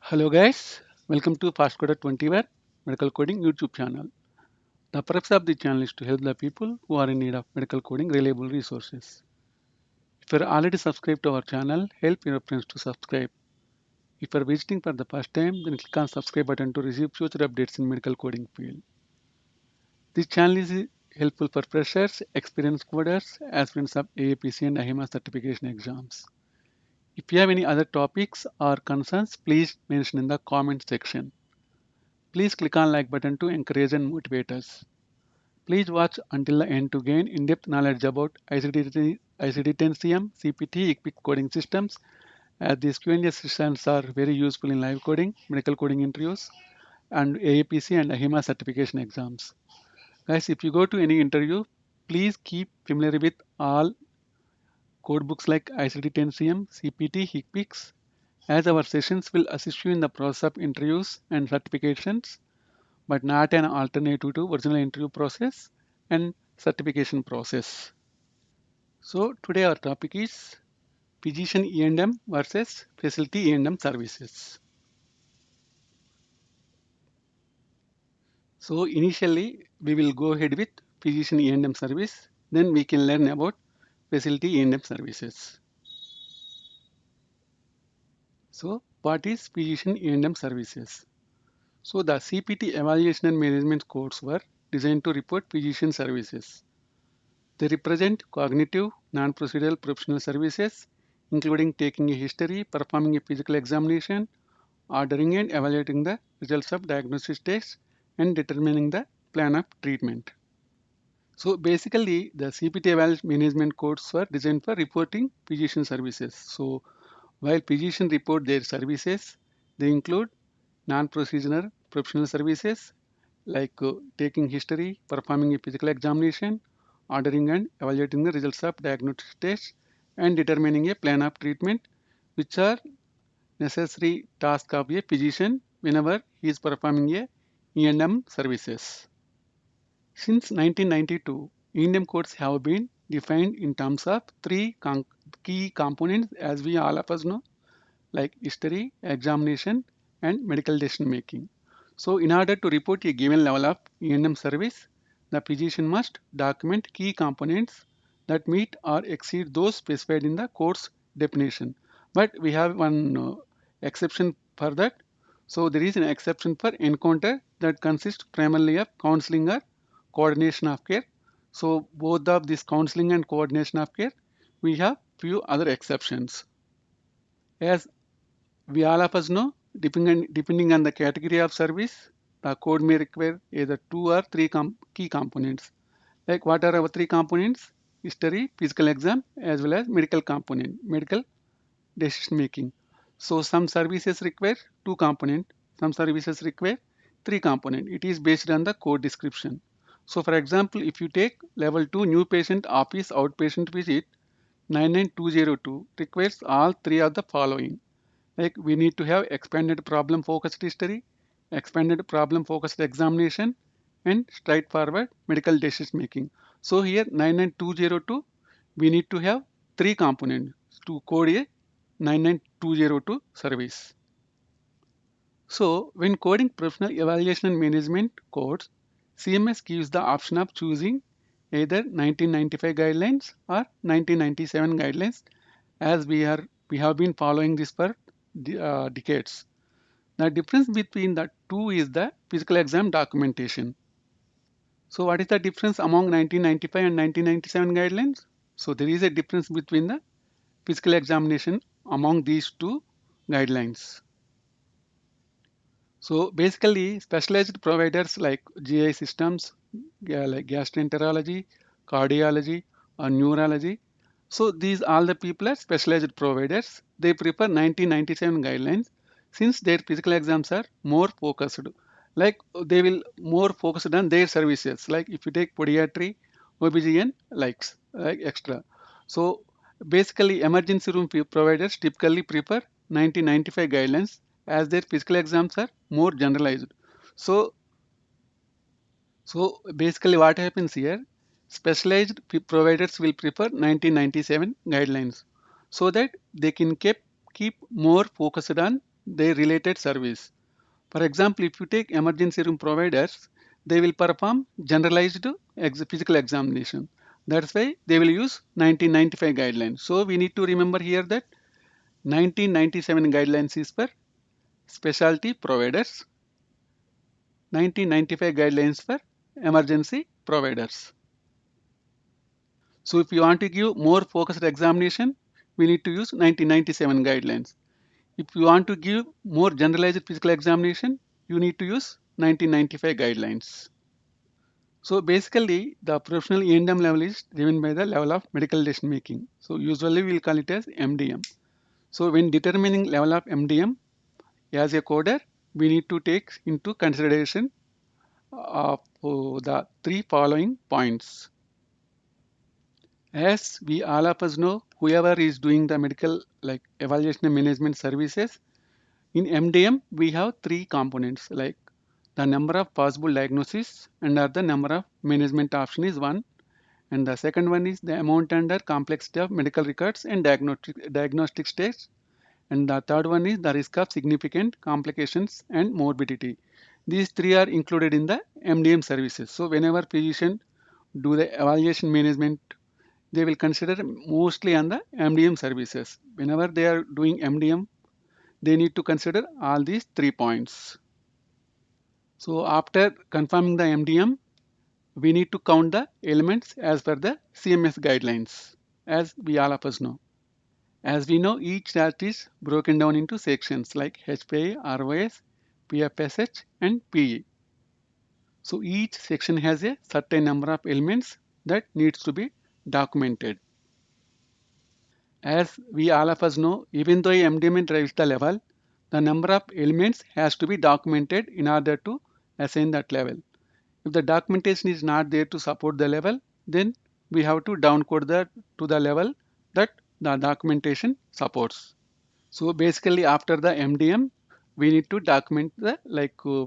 Hello guys, welcome to FASTCODER21 Medical Coding YouTube channel. The purpose of the channel is to help the people who are in need of medical coding reliable resources. If you are already subscribed to our channel, help your friends to subscribe. If you are visiting for the first time, then click on subscribe button to receive future updates in medical coding field. This channel is helpful for freshers, experienced coders, aspirants of AAPC and AHIMA certification exams. If you have any other topics or concerns, please mention in the comment section. Please click on like button to encourage and motivate us. Please watch until the end to gain in-depth knowledge about ICD-10 CM, CPT, equipped coding systems, as these Q&A sessions are very useful in live coding, medical coding interviews, and AAPC and AHIMA certification exams. Guys, if you go to any interview, please keep familiar with all code books like ICD-10 CM, CPT, HCPCS, as our sessions will assist you in the process of interviews and certifications, but not an alternative to original interview process and certification process. So today our topic is Physician E&M versus Facility E&M services. So initially we will go ahead with Physician E&M service, then we can learn about Facility E&M services. So what is Physician E&M services? So the CPT evaluation and management codes were designed to report physician services. They represent cognitive, non-procedural professional services, including taking a history, performing a physical examination, ordering and evaluating the results of diagnosis tests, and determining the plan of treatment. So basically, the CPT evaluation management codes were designed for reporting physician services. So while physicians report their services, they include non-procedural professional services like taking history, performing a physical examination, ordering and evaluating the results of diagnostic tests, and determining a plan of treatment, which are necessary tasks of a physician whenever he is performing a E&M services. Since 1992, E&M codes have been defined in terms of three key components, as we all of us know, like history, examination, and medical decision making. So in order to report a given level of E&M service, the physician must document key components that meet or exceed those specified in the course definition. But we have one exception for that. So there is an exception for encounter that consists primarily of counseling or coordination of care. So both of this counseling and coordination of care, we have few other exceptions. As we all of us know, depending on the category of service, the code may require either two or three key components. Like what are our three components? History, physical exam, as well as medical component, medical decision making. So some services require two component, some services require three component. It is based on the code description. So for example, if you take level 2 new patient office outpatient visit, 99202 requires all three of the following. Like we need to have expanded problem focused history, expanded problem focused examination, and straightforward medical decision making. So here 99202, we need to have three components to code a 99202 service. So when coding professional evaluation and management codes, CMS gives the option of choosing either 1995 guidelines or 1997 guidelines, as we have been following this for decades. The difference between the two is the physical exam documentation. So what is the difference among 1995 and 1997 guidelines? So there is a difference between the physical examination among these two guidelines. So basically, specialized providers like GI systems, like gastroenterology, cardiology, or neurology. So these all the people are specialized providers. They prefer 1997 guidelines since their physical exams are more focused. Like they will more focused on their services. Like if you take podiatry, OBGYN, like extra. So basically, emergency room providers typically prefer 1995 guidelines as their physical exams are more generalized. So, so basically what happens here, specialized providers will prefer 1997 guidelines so that they can keep more focused on their related service. For example, if you take emergency room providers, they will perform generalized physical examination. That's why they will use 1995 guidelines. So we need to remember here that 1997 guidelines is for specialty providers, 1995 guidelines for emergency providers. So if you want to give more focused examination, we need to use 1997 guidelines. If you want to give more generalized physical examination, you need to use 1995 guidelines. So basically, the professional E&M level is driven by the level of medical decision making. So usually we'll call it as MDM. So when determining level of MDM as a coder, we need to take into consideration of the three following points. As we all of us know, whoever is doing the medical like evaluation and management services, in MDM we have three components like the number of possible diagnoses and the number of management option is one, and the second one is the amount and complexity of medical records and diagnostic stage, and the third one is the risk of significant complications and morbidity. These three are included in the MDM services. So whenever physician do the evaluation management, they will consider mostly on the MDM services. Whenever they are doing MDM, they need to consider all these 3 points. So after confirming the MDM, we need to count the elements as per the CMS guidelines, as we all of us know. As we know, each chart is broken down into sections like HPA, ROS, PFSH, and PE. So each section has a certain number of elements that needs to be documented. As we all of us know, even though MDM drives the level, the number of elements has to be documented in order to assign that level. If the documentation is not there to support the level, then we have to downcode that to the level that the documentation supports. So basically after the MDM, we need to document the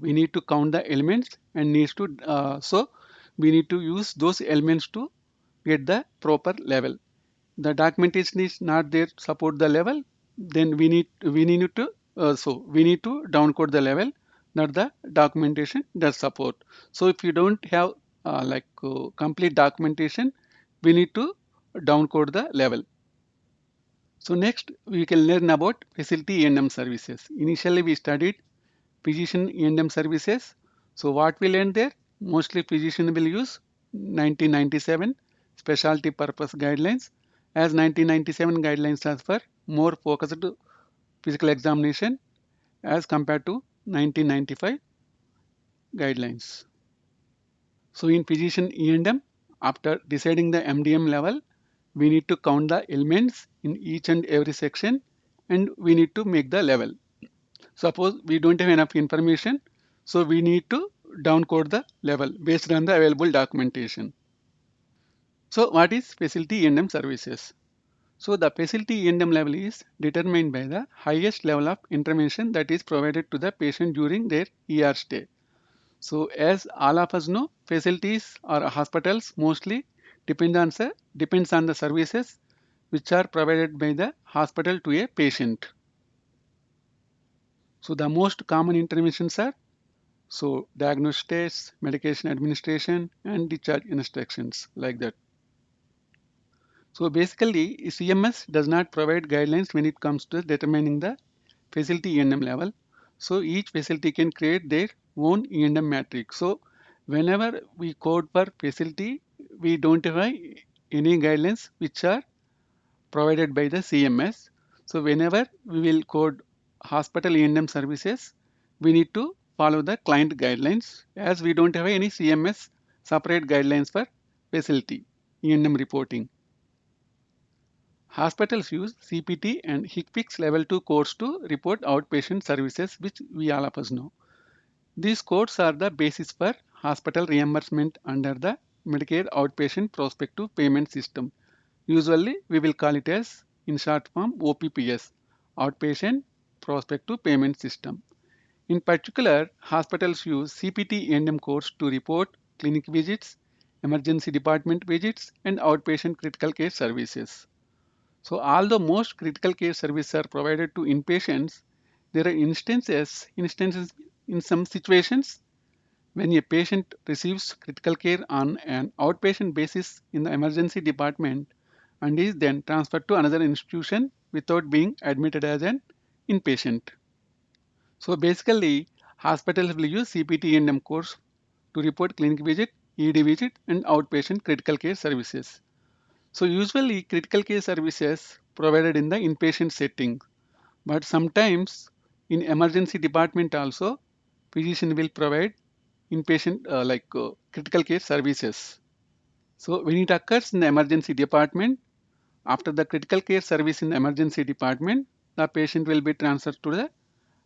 we need to count the elements and needs to so we need to use those elements to get the proper level. The documentation is not there to support the level, then we need to downcode the level that the documentation does support. So if you don't have complete documentation, we need to downcode the level. So next we can learn about facility E&M services. Initially we studied physician E&M services. So what we learned there? Mostly physician will use 1997 specialty purpose guidelines, as 1997 guidelines are for more focused physical examination as compared to 1995 guidelines. So in physician E&M, after deciding the MDM level, we need to count the elements in each and every section and we need to make the level. Suppose we don't have enough information, so we need to downcode the level based on the available documentation. So what is facility E&M services? So the facility E&M level is determined by the highest level of intervention that is provided to the patient during their ER stay. So as all of us know, facilities or hospitals mostly depends on the services which are provided by the hospital to a patient. So the most common interventions are diagnosis, medication administration, and discharge instructions like that. So basically, CMS does not provide guidelines when it comes to determining the facility E&M level. So each facility can create their own E&M matrix. So whenever we code for facility, we don't have any guidelines which are provided by the CMS. So whenever we will code hospital E&M services, we need to follow the client guidelines, as we don't have any CMS separate guidelines for facility E&M reporting. Hospitals use CPT and HCPCS level 2 codes to report outpatient services, which we all of us know. These codes are the basis for hospital reimbursement under the Medicare Outpatient Prospective Payment System. Usually, we will call it as, in short form, OPPS, Outpatient Prospective Payment System. In particular, hospitals use CPT E&M codes to report clinic visits, emergency department visits, and outpatient critical care services. So although most critical care services are provided to inpatients, there are instances in some situations when a patient receives critical care on an outpatient basis in the emergency department and is then transferred to another institution without being admitted as an inpatient. So basically, hospitals will use CPT&M codes to report clinic visit, ED visit, and outpatient critical care services. So usually critical care services provided in the inpatient setting, but sometimes in emergency department also, physician will provide inpatient critical care services. So when it occurs in the emergency department, after the critical care service in the emergency department, the patient will be transferred to the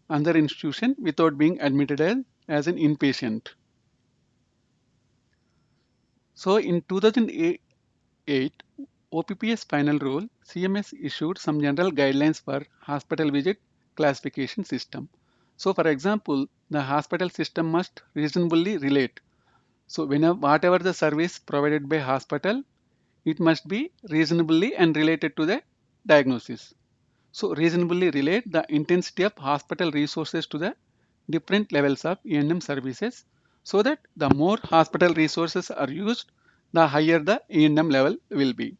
another institution without being admitted as an inpatient. So in 2008, OPPS final rule, CMS issued some general guidelines for hospital visit classification system. So for example, the hospital system must reasonably relate. So whatever the service provided by hospital, it must be reasonably and related to the diagnosis. So reasonably relate the intensity of hospital resources to the different levels of E&M services so that the more hospital resources are used, the higher the E&M level will be.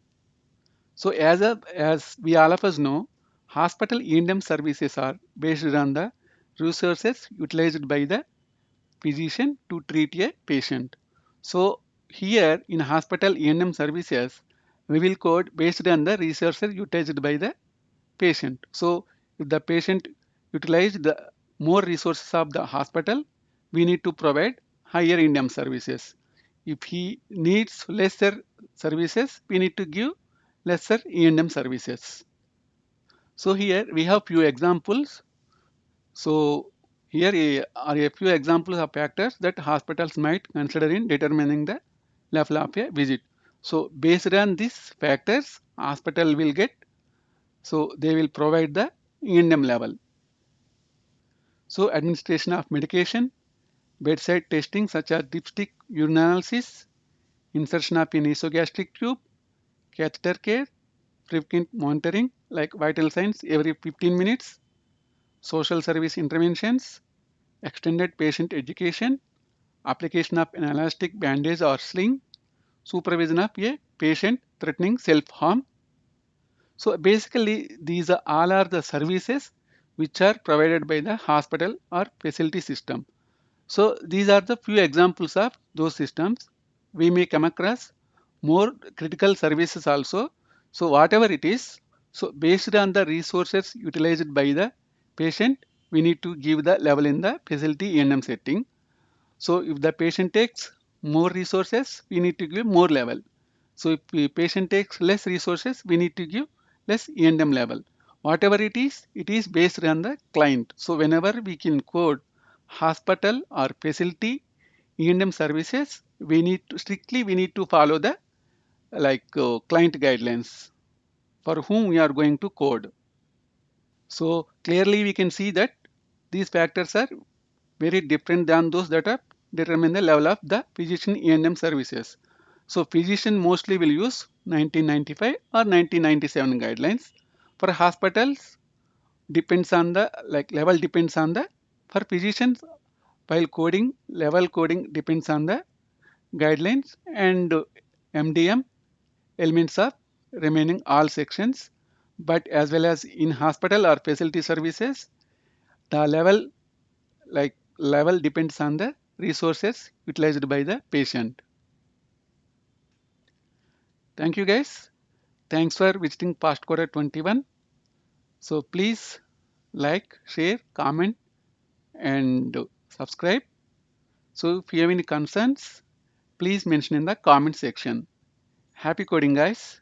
So as we all of us know, hospital E&M services are based on the resources utilized by the physician to treat a patient. So here in hospital E&M services, we will code based on the resources utilized by the patient. So if the patient utilized the more resources of the hospital, we need to provide higher E&M services. If he needs lesser services, we need to give lesser E&M services. So here we have few examples. So here are a few examples of factors that hospitals might consider in determining the level of a visit. So based on these factors, hospital will get, so they will provide the E&M level. So administration of medication, bedside testing such as dipstick urinalysis, insertion of an esophageal tube, catheter care, frequent monitoring like vital signs every 15 minutes, social service interventions, extended patient education, application of an elastic bandage or sling, supervision of a patient threatening self-harm. So basically, these are all are the services which are provided by the hospital or facility system. So these are the few examples of those systems. We may come across more critical services also. So whatever it is, so based on the resources utilized by the patient, we need to give the level in the facility E&M setting. So if the patient takes more resources, we need to give more level. So if the patient takes less resources, we need to give less E&M level. Whatever it is based on the client. So whenever we can code hospital or facility E&M services, we need to follow the client guidelines for whom we are going to code. So clearly we can see that these factors are very different than those that are determine the level of the physician E&M services. So physician mostly will use 1995 or 1997 guidelines. For hospitals, depends on the level depends on the for physicians while coding level coding depends on the guidelines and MDM elements of remaining all sections, but as well as in hospital or facility services, the level depends on the resources utilized by the patient. Thank you guys. Thanks for visiting FASTCODER21. So please like, share, comment, and subscribe. So if you have any concerns, please mention in the comment section. Happy coding, guys.